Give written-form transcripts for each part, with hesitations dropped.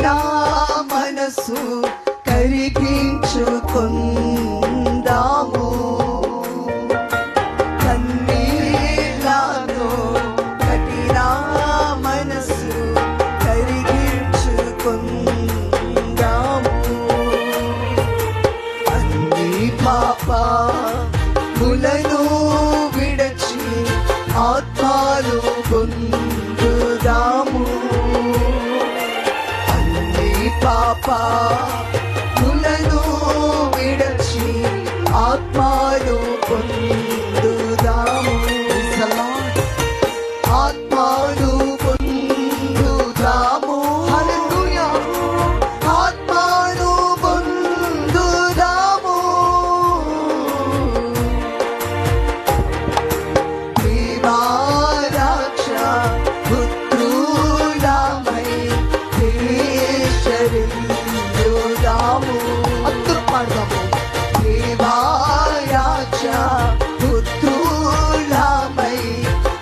నా మనసు కరిగించుకుందాము. కన్నీళ్ళతో కఠిన మనసు కరిగించుకుందాము. అన్ని పాపములను విడచి ఆత్మలు పొందుదాము. అన్ని పాపములను విడచి ఆత్మలు పొందుదాము. ఆత్మలు పొందుదాము. హల్లెలూయా. ఆత్మలు పొందుదాము. దేవారాక్ష పుత్రులమై దేశరిల్లుదాము. అందరూ పాడదాము. దేవారాక్ష పుత్రులమై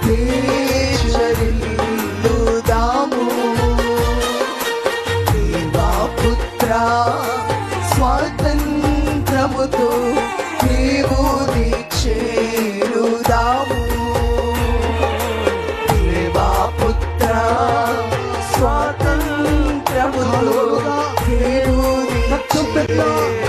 దేశరిల్లుదాము. దేవపుత్ర స్వాతంత్రముతో దేవుని చేరుదాము. దేవపుత్ర స్వాతంత్రముతో దేవుని చేరుదాము.